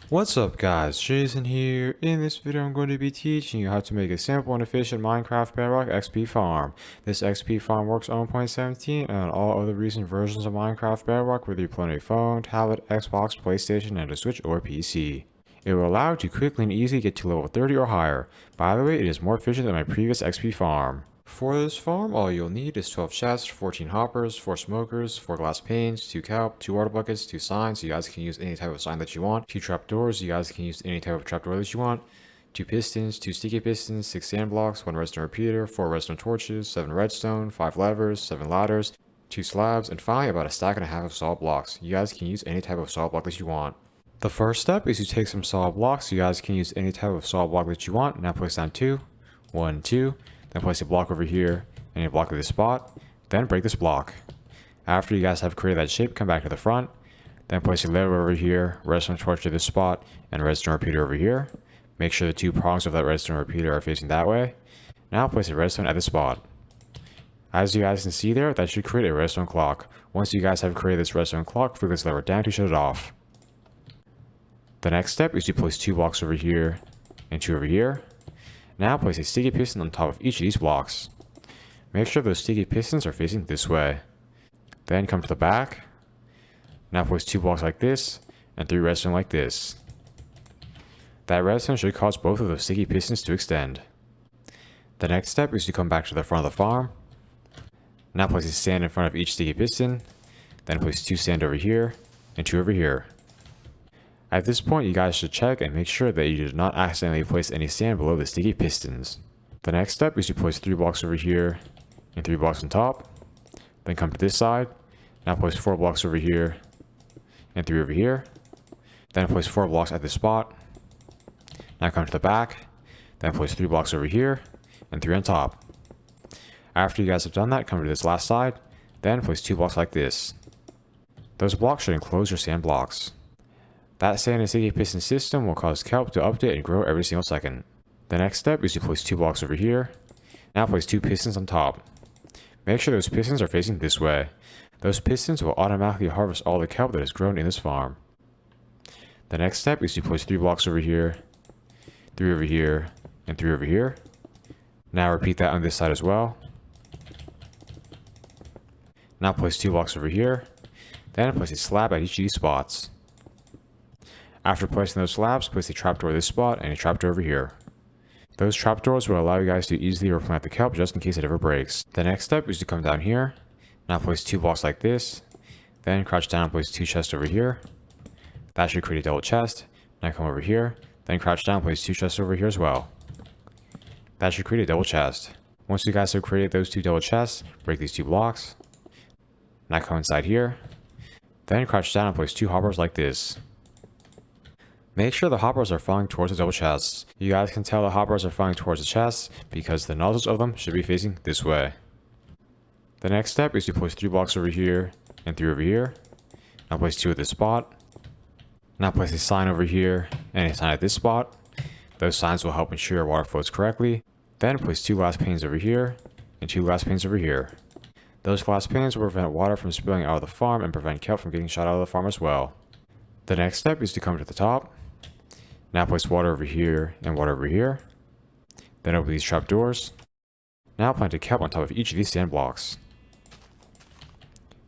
What's up guys, Jason here. In this video I'm going to be teaching you how to make a simple and efficient Minecraft Bedrock XP farm. This XP farm works on 1.17 and on all other recent versions of Minecraft Bedrock, whether you play on a phone, tablet, Xbox, PlayStation, Nintendo Switch, or PC. It will allow you to quickly and easily get to level 30 or higher. By the way, it is more efficient than my previous XP farm. For this farm, all you'll need is 12 chests, 14 hoppers, 4 smokers, 4 glass panes, 2 kelp, 2 water buckets, 2 signs, so you guys can use any type of sign that you want, 2 trapdoors, you guys can use any type of trapdoor that you want, 2 pistons, 2 sticky pistons, 6 sand blocks, 1 redstone repeater, 4 redstone torches, 7 redstone, 5 levers, 7 ladders, 2 slabs, and finally about a stack and a half of solid blocks. You guys can use any type of solid block that you want. The first step is to take some solid blocks. You guys can use any type of solid block that you want. Now place down 2, 1, 2, then place a block over here and a block at this spot, then break this block. After you guys have created that shape, come back to the front, then place a lever over here, redstone torch to this spot, and redstone repeater over here. Make sure the 2 prongs of that redstone repeater are facing that way. Now place a redstone at the spot. As you guys can see there, that should create a redstone clock. Once you guys have created this redstone clock, flick this lever down to shut it off. The next step is to place 2 blocks over here and 2 over here. Now place a sticky piston on top of each of these blocks. Make sure those sticky pistons are facing this way. Then come to the back. Now place 2 blocks like this and 3 redstone like this. That redstone should cause both of those sticky pistons to extend. The next step is to come back to the front of the farm. Now place a sand in front of each sticky piston. Then place 2 sand over here and 2 over here. At this point, you guys should check and make sure that you did not accidentally place any sand below the sticky pistons. The next step is to place 3 blocks over here and 3 blocks on top. Then come to this side. Now place 4 blocks over here and 3 over here. Then place 4 blocks at this spot. Now come to the back. Then place 3 blocks over here and 3 on top. After you guys have done that, come to this last side. Then place 2 blocks like this. Those blocks should enclose your sand blocks. That sand and sticky piston system will cause kelp to update and grow every single second. The next step is to place 2 blocks over here. Now place 2 pistons on top. Make sure those pistons are facing this way. Those pistons will automatically harvest all the kelp that is grown in this farm. The next step is to place 3 blocks over here, 3 over here, and 3 over here. Now repeat that on this side as well. Now place 2 blocks over here. Then place a slab at each of these spots. After placing those slabs, place a trapdoor at this spot and a trapdoor over here. Those trapdoors will allow you guys to easily replant the kelp just in case it ever breaks. The next step is to come down here. Now place 2 blocks like this. Then crouch down and place 2 chests over here. That should create a double chest. Now come over here. Then crouch down and place 2 chests over here as well. That should create a double chest. Once you guys have created those 2 double chests, break these 2 blocks. Now come inside here. Then crouch down and place 2 hoppers like this. Make sure the hoppers are falling towards the double chests. You guys can tell the hoppers are falling towards the chests because the nozzles of them should be facing this way. The next step is to place 3 blocks over here and 3 over here. Now place 2 at this spot. Now place a sign over here and a sign at this spot. Those signs will help ensure your water flows correctly. Then place 2 glass panes over here and 2 glass panes over here. Those glass panes will prevent water from spilling out of the farm and prevent kelp from getting shot out of the farm as well. The next step is to come to the top. Now place water over here and water over here. Then open these trapdoors. Now plant a kelp on top of each of these sand blocks.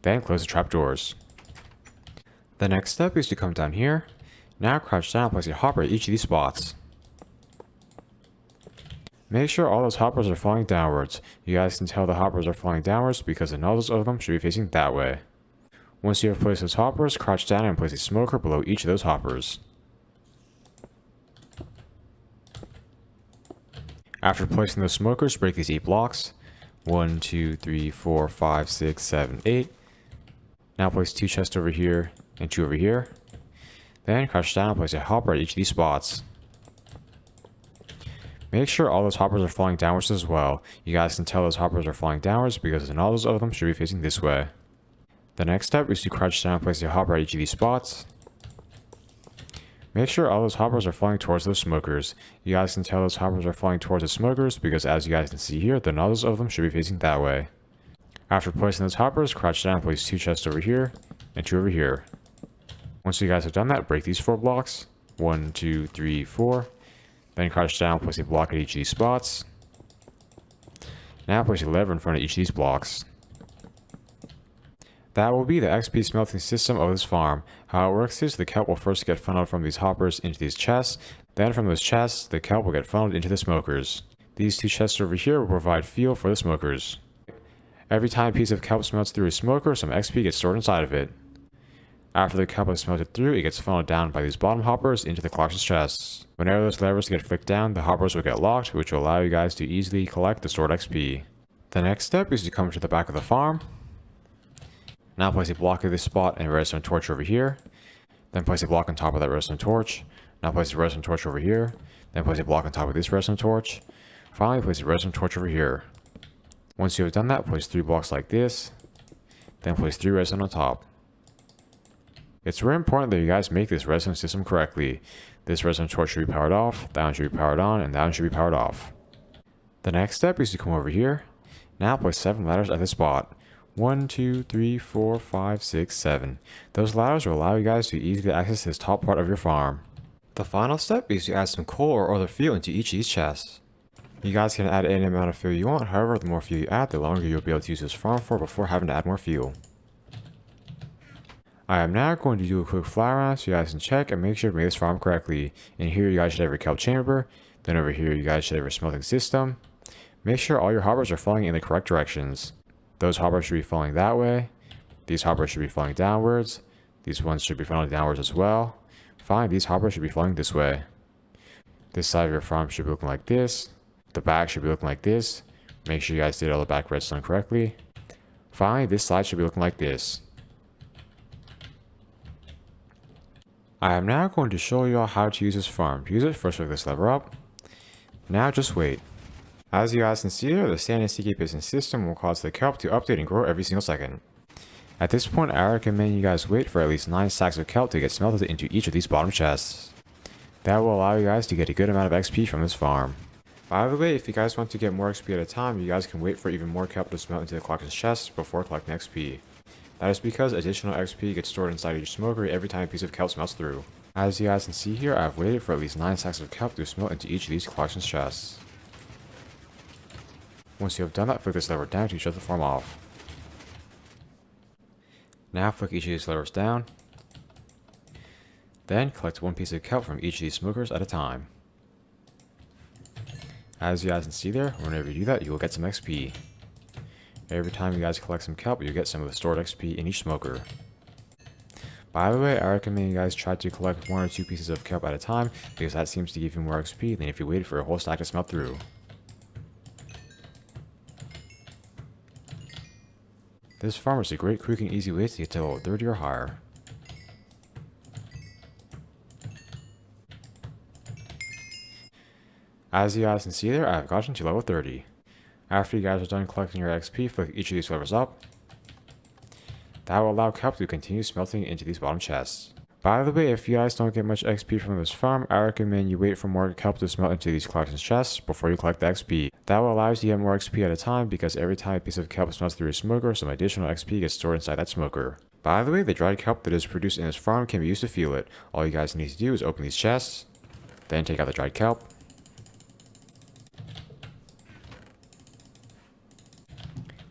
Then close the trapdoors. The next step is to come down here. Now crouch down and place a hopper at each of these spots. Make sure all those hoppers are falling downwards. You guys can tell the hoppers are falling downwards because the nozzles of them should be facing that way. Once you have placed those hoppers, crouch down and place a smoker below each of those hoppers. After placing those smokers, break these 8 blocks. 1, 2, 3, 4, 5, 6, 7, 8. Now place 2 chests over here and 2 over here. Then crouch down and place a hopper at each of these spots. Make sure all those hoppers are falling downwards as well. You guys can tell those hoppers are falling downwards because the nozzles of them should be facing this way. The next step is to crouch down and place a hopper at each of these spots. Make sure all those hoppers are falling towards those smokers. You guys can tell those hoppers are falling towards the smokers because as you guys can see here, the nozzles of them should be facing that way. After placing those hoppers, crouch down and place 2 chests over here and 2 over here. Once you guys have done that, break these 4 blocks. 1, 2, 3, 4. Then crouch down, place a block at each of these spots. Now place a lever in front of each of these blocks. That will be the XP smelting system of this farm. How it works is the kelp will first get funneled from these hoppers into these chests. Then from those chests, the kelp will get funneled into the smokers. These two chests over here will provide fuel for the smokers. Every time a piece of kelp smelts through a smoker, some XP gets stored inside of it. After the kelp is smelted through, it gets funneled down by these bottom hoppers into the collector's chests. Whenever those levers get flicked down, the hoppers will get locked, which will allow you guys to easily collect the stored XP. The next step is to come to the back of the farm. Now place a block at this spot and a redstone torch over here. Then place a block on top of that redstone torch. Now place a redstone torch over here. Then place a block on top of this redstone torch. Finally, place a redstone torch over here. Once you have done that, place 3 blocks like this. Then place 3 redstone on top. It's very important that you guys make this redstone system correctly. This redstone torch should be powered off, that one should be powered on, and that one should be powered off. The next step is to come over here. Now place 7 ladders at this spot. 1, 2, 3, 4, 5, 6, 7. Those ladders will allow you guys to easily access this top part of your farm. The final step is to add some coal or other fuel into each of these chests. You guys can add any amount of fuel you want, however the more fuel you add, the longer you'll be able to use this farm for before having to add more fuel. I am now going to do a quick fly around so you guys can check and make sure to make this farm correctly. In here you guys should have your kelp chamber, then over here you guys should have your smelting system. Make sure all your hoppers are falling in the correct directions. Those hoppers should be falling that way. These hoppers should be falling downwards. These ones should be falling downwards as well. Finally, these hoppers should be falling this way. This side of your farm should be looking like this. The back should be looking like this. Make sure you guys did all the back redstone correctly. Finally, this side should be looking like this. I am now going to show you all how to use this farm. To use it, first pick this lever up. Now just wait. As you guys can see here, the standard sticky piston system will cause the kelp to update and grow every single second. At this point, I recommend you guys wait for at least 9 stacks of kelp to get smelted into each of these bottom chests. That will allow you guys to get a good amount of XP from this farm. By the way, if you guys want to get more XP at a time, you guys can wait for even more kelp to smelt into the collector's chests before collecting XP. That is because additional XP gets stored inside each smoker every time a piece of kelp smelts through. As you guys can see here, I have waited for at least 9 stacks of kelp to smelt into each of these collector's chests. Once you have done that, flick this lever down to shut the farm off. Now flick each of these levers down. Then collect 1 piece of kelp from each of these smokers at a time. As you guys can see there, whenever you do that, you will get some XP. Every time you guys collect some kelp, you'll get some of the stored XP in each smoker. By the way, I recommend you guys try to collect 1 or 2 pieces of kelp at a time, because that seems to give you more XP than if you waited for a whole stack to smelt through. This farm is a great quick and easy way to get to level 30 or higher. As you guys can see there, I have gotten to level 30. After you guys are done collecting your XP, flick each of these levers up. That will allow kelp to continue smelting into these bottom chests. By the way, if you guys don't get much XP from this farm, I recommend you wait for more kelp to smelt into these collection chests before you collect the XP. That will allow you to get more XP at a time because every time a piece of kelp smelts through a smoker, some additional XP gets stored inside that smoker. By the way, the dried kelp that is produced in this farm can be used to fuel it. All you guys need to do is open these chests, then take out the dried kelp.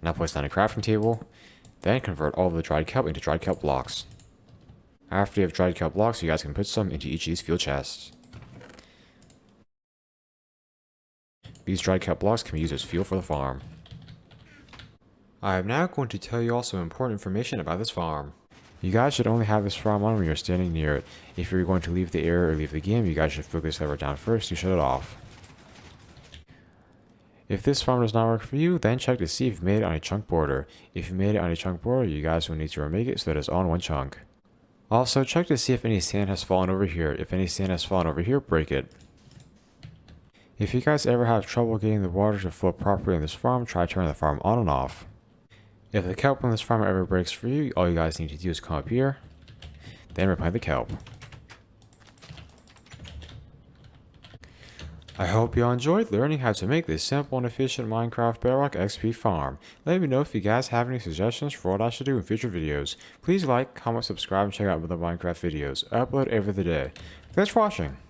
Now place down a crafting table, then convert all of the dried kelp into dried kelp blocks. After you have dried kelp blocks, you guys can put some into each of these fuel chests. These dried kelp blocks can be used as fuel for the farm. I am now going to tell you all some important information about this farm. You guys should only have this farm on when you're standing near it. If you're going to leave the area or leave the game, you guys should flick this lever down first to shut it off. If this farm does not work for you, then check to see if you've made it on a chunk border. If you made it on a chunk border, you guys will need to remake it so that it's on one chunk. Also, check to see if any sand has fallen over here. If any sand has fallen over here, break it. If you guys ever have trouble getting the water to flow properly in this farm, try turning the farm on and off. If the kelp on this farm ever breaks for you, all you guys need to do is come up here, then replant the kelp. I hope you all enjoyed learning how to make this simple and efficient Minecraft Bedrock XP farm. Let me know if you guys have any suggestions for what I should do in future videos. Please like, comment, subscribe, and check out other Minecraft videos. I upload every other day. Thanks for watching.